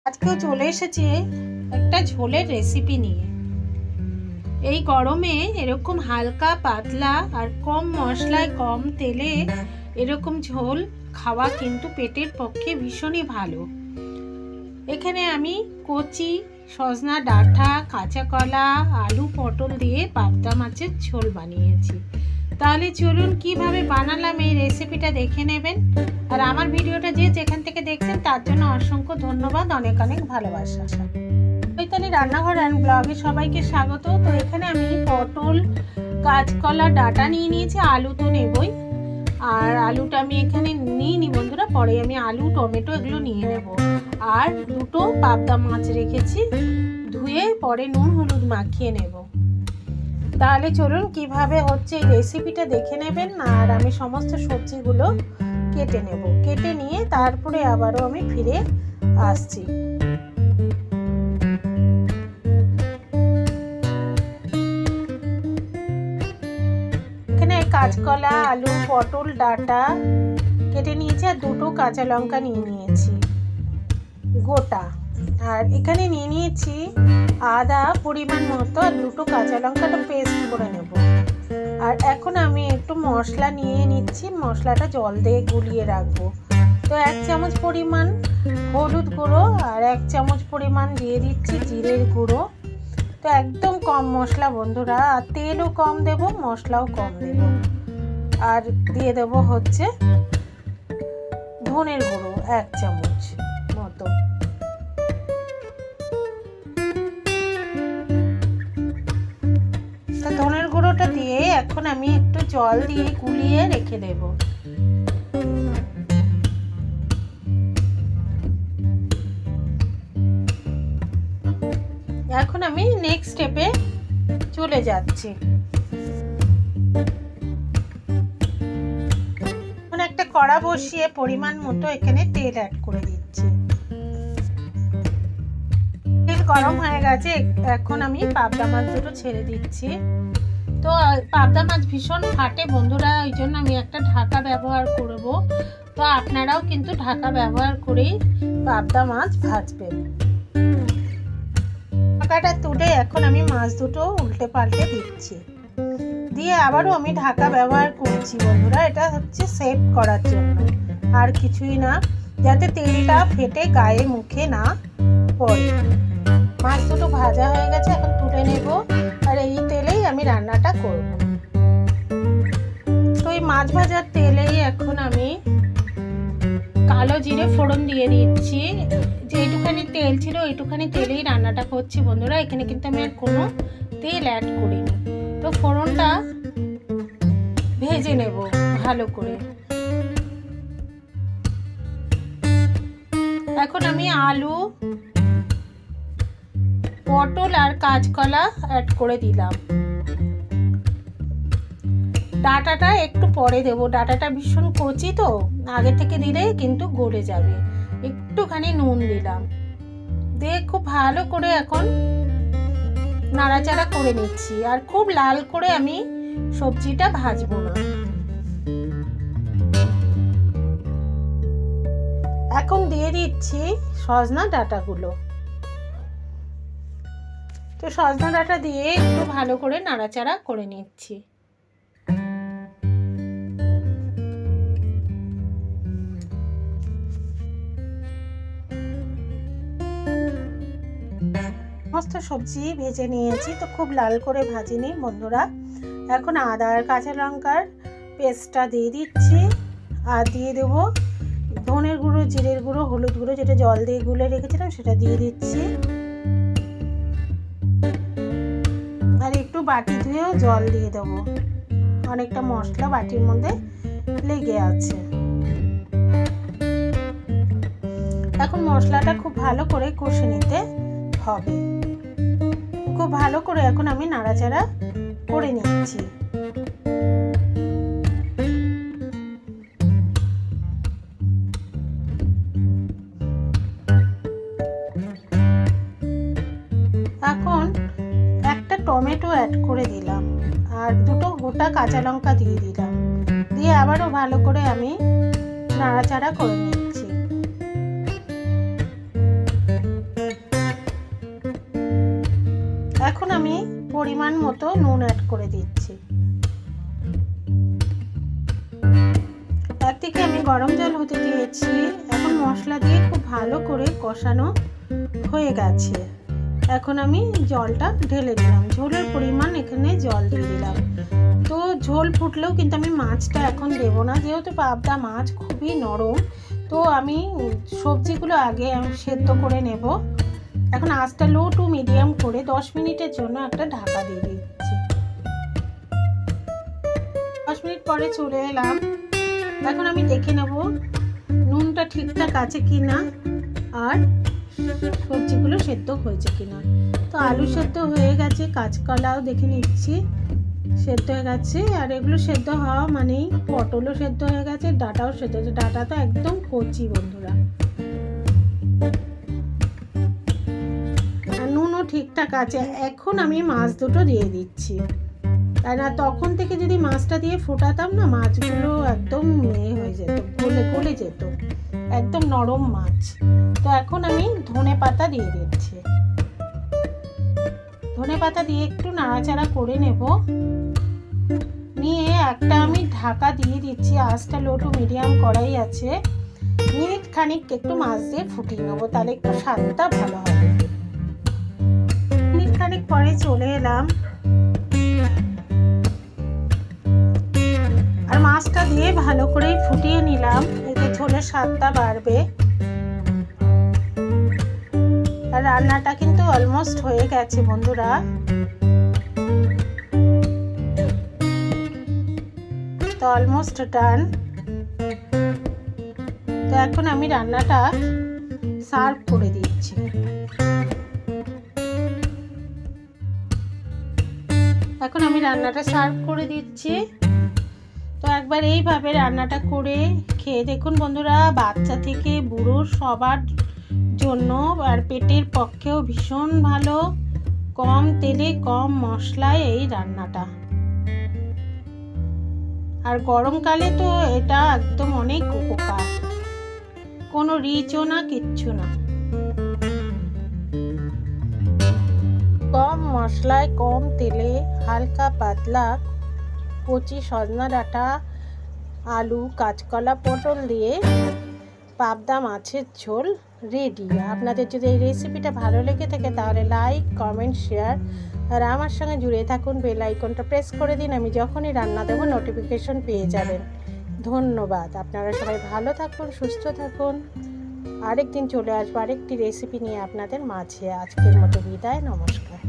আজকেও চলে এসেছি একটা ঝোলের রেসিপি নিয়ে। এই গরমে এরকম হালকা পাতলা আর কম মশলায় কম তেলে এরকম ঝোল খাওয়া কিন্তু পেটের পক্ষে ভীষণই ভালো। এখানে আমি কচি সজনা ডাঁটা, কাঁচা কলা, আলু পটল দিয়ে পাবদা মাছের ঝোল বানিয়েছি। তাহলে চলুন কিভাবে বানালাম এই রেসিপিটা দেখে নেবেন। আর আমার ভিডিওটা যে যেখান থেকে দেখছেন তার জন্য অসংখ্য ধন্যবাদ, অনেক অনেক ভালোবাসা। চৈতালি রান্নাঘর অ্যান্ড ব্লগে সবাইকে স্বাগত। তো এখানে আমি পটল, কাঁচকলা, ডাঁটা নিয়ে নিয়েছি, আলু তো নেবই। আর আলুটা আমি এখানে নিইনি বন্ধুরা, পরে আমি আলু টমেটো এগুলো নিয়ে নেব। আর দুটো পাবদা মাছ রেখেছি, ধুয়ে পরে নুন হলুদ মাখিয়ে নেব। তাহলে চলুন কিভাবে হচ্ছে এই রেসিপিটা দেখে নেবেন। আর আমি সমস্ত সবজিগুলো কেটে নেব, কেটে নিয়ে তারপরে আবারও আমি ফিরে আসছি। এখানে কাঁচকলা, আলু, পটল, ডাঁটা কেটে নিয়েছি আর দুটো কাঁচা লঙ্কা নিয়ে নিয়েছি গোটা। আর এখানে নিয়ে নিয়েছি আদা পরিমাণ মতো আর দুটো কাঁচা লঙ্কাটা পেস্ট করে নেব। আর এখন আমি একটু মশলা নিয়ে নিচ্ছি, মশলাটা জল দিয়ে গুলিয়ে রাখবো। তো 1 চামচ পরিমাণ হলুদ গুঁড়ো আর 1 চামচ পরিমাণ দিয়ে দিচ্ছি জিরের গুঁড়ো। তো একদম কম মশলা বন্ধুরা, আর তেলও কম দেব, মশলাও কম দেব। আর দিয়ে দেব হচ্ছে ধনের গুঁড়ো 1 চামচ মতো। ধনের গুঁড়োটা দিয়ে এখন আমি একটু জল দিয়ে গুলিয়ে রেখে দেব। এখন আমি নেক্সট স্টেপে চলে যাচ্ছি। এখন একটা কড়া বসিয়ে পরিমাণ মতো এখানে তেল অ্যাড করে দিচ্ছি। তেল গরম হয়ে গেছে, এখন আমি পাবদা মাছ দুটো ছেড়ে দিচ্ছি। তো পাবদা মাছ ভীষণ ফাটে বন্ধুরা, ওই জন্য আমি একটা ঢাকা ব্যবহার করব। তো আপনারাও কিন্তু ঢাকা ব্যবহার করেই পাবদা মাছ ভাজবেন। ঢাকাটা তুলে এখন আমি মাছ দুটো উল্টে পাল্টে দিচ্ছি, দিয়ে আবারও আমি ঢাকা ব্যবহার করছি বন্ধুরা। এটা হচ্ছে সেভ করার জন্য, আর কিছুই না, যাতে তেলটা ফেটে গায়ে মুখে না পড়ে। মাছ দুটো ভাজা হয়ে গেছে, এখন তুলে নেব। আর এই তেলেই আমি রান্নাটা করব। তো এই মাছ ভাজার তেলেই এখন আমি কালো জিরে ফোড়ন দিয়ে দিচ্ছি। যেটুখানি তেল ছিল ওইটুখানি তেলেই রান্নাটা করছি বন্ধুরা, এখানে কিন্তু আমি আর কোনো তেল অ্যাড করিনি। তো ফোড়নটা ভেজে নেব ভালো করে। এখন আমি আলু, পটল আর কাঁচকলা অ্যাড করে দিলাম। ডাঁটাটা একটু পরে দেবো, ডাঁটাটা ভীষণ কচি তো, আগে থেকে দিলে কিন্তু গলে যাবে। একটুখানি নুন দিলাম, দিয়ে খুব ভালো করে এখন নাড়াচাড়া করে নিচ্ছি। আর খুব লাল করে আমি সবজিটা ভাজবো না। এখন দিয়ে দিচ্ছি সজনা ডাঁটাগুলো। তো সজনা ডাঁটা দিয়ে একটু ভালো করে নাড়াচাড়া করে নিচ্ছি। সমস্ত সবজি ভেজে নিয়েছি, তো খুব লাল করে ভাজিনি বন্ধুরা। এখন আদা আর কাঁচা লঙ্কার পেস্টটা দিয়ে দিচ্ছি। আর দিয়ে দেবো ধনের গুঁড়ো, জিরের গুঁড়ো, হলুদ গুঁড়ো, যেটা জল দিয়ে গুলে রেখেছিলাম সেটা দিয়ে দিচ্ছি। আর একটু বাটি ধুয়েও জল দিয়ে দেবো, অনেকটা মশলা বাটির মধ্যে লেগে আছে। এখন মশলাটা খুব ভালো করে কষে নিতে হবে। খুব ভালো করে এখন আমি নাড়াচাড়া করে নিচ্ছি। এখন একটা টমেটো অ্যাড করে দিলাম আর দুটো গোটা কাঁচা লঙ্কা দিয়ে দিলাম, দিয়ে আবারও ভালো করে আমি নাড়াচাড়া করে নিচ্ছি। আমি পরিমাণ মতো নুন অ্যাড করে দিচ্ছি। একদিকে আমি গরম জল হতে দিয়েছি। এখন মশলা দিয়ে খুব ভালো করে কষানো হয়ে গেছে। এখন আমি জলটা ঢেলে দিলাম, ঝোলের পরিমাণ এখানে জল দিয়ে দিলাম। তো ঝোল ফুটলেও কিন্তু আমি মাছটা এখন দেবো না, যেহেতু পাবদা মাছ খুবই নরম। তো আমি সবজিগুলো আগে সেদ্ধ করে নেব। এখন আঁচটা লো টু মিডিয়াম করে 10 মিনিটের জন্য একটা ঢাকা দিয়ে দিচ্ছি। 10 মিনিট পরে চলে এলাম। এখন আমি দেখে নেব নুনটা ঠিকঠাক আছে কিনা আর সবজিগুলো সেদ্ধ হয়েছে কিনা। তো আলু সেদ্ধ হয়ে গেছে, কাঁচকলাও দেখে নিচ্ছি সেদ্ধ হয়ে গেছে। আর এগুলো সেদ্ধ হওয়া মানেই পটলও সেদ্ধ হয়ে গেছে, ডাঁটাও সেদ্ধ হয়েছে। ডাঁটা তো একদম কচি বন্ধুরা। আর নুনও ঠিকঠাক আছে। এখন আমি মাছ দুটো দিয়ে দিচ্ছি, তাই না তখন থেকে যদি মাছটা দিয়ে ফোটাতাম না, মাছগুলো একদম হয়ে যেত, গলে যেত, একদম নরম মাছ। তো এখন আমি ধনে পাতা দিয়ে দিচ্ছি। ধনে পাতা দিয়ে একটু নাড়াচাড়া করে নেব, নিয়ে একটা আমি ঢাকা দিয়ে দিচ্ছি। আঁচটা লো টু মিডিয়াম করাই আছে। মিনিট খানিক একটু মাছ দিয়ে ফুটিয়ে নেবো, তাহলে একটু স্বাদটা ভালো হবে। মিনিট খানিক পরে চলে এলাম, আর মাছটা দিয়ে ভালো করে ফুটিয়ে নিলাম, এতে ঝোলের স্বাদটা বাড়বে। আর রান্নাটা কিন্তু অলমোস্ট হয়ে গেছে বন্ধুরা। তো অলমোস্ট ডান। তো এখন আমি রান্নাটা সার্ভ করে দিচ্ছি। এখন আমি রান্নাটা সার্ভ করে দিচ্ছি। তো একবার এইভাবে রান্নাটা করে খেয়ে দেখুন বন্ধুরা, বাচ্চা থেকে বুড়ো সবার জন্য, আর পেটের পক্ষেও ভীষণ ভালো। কম তেলে কম মশলায় এই রান্নাটা। আর গরমকালে তো এটা একদম অনেক উপকার, কোনো রিচও না, কিচ্ছু না। কম মশলায় কম তেলে হালকা পাতলা কচি সজনা ডাঁটা, আলু, কাঁচকলা, পটল দিয়ে পাবদা মাছের ঝোল রেডি। আপনাদের যদি এই রেসিপিটা ভালো লেগে থাকে তাহলে লাইক, কমেন্ট, শেয়ার আর আমার সঙ্গে জুড়ে থাকুন। বেল আইকনটা প্রেস করে দিন, আমি যখনই রান্না দেবো নোটিফিকেশন পেয়ে যাবেন। ধন্যবাদ। আপনারা সবাই ভালো থাকুন, সুস্থ থাকুন। আরেকদিন চলে আসবো আরেকটি রেসিপি নিয়ে আপনাদের মাঝে। আজকের মতো বিদায়, নমস্কার।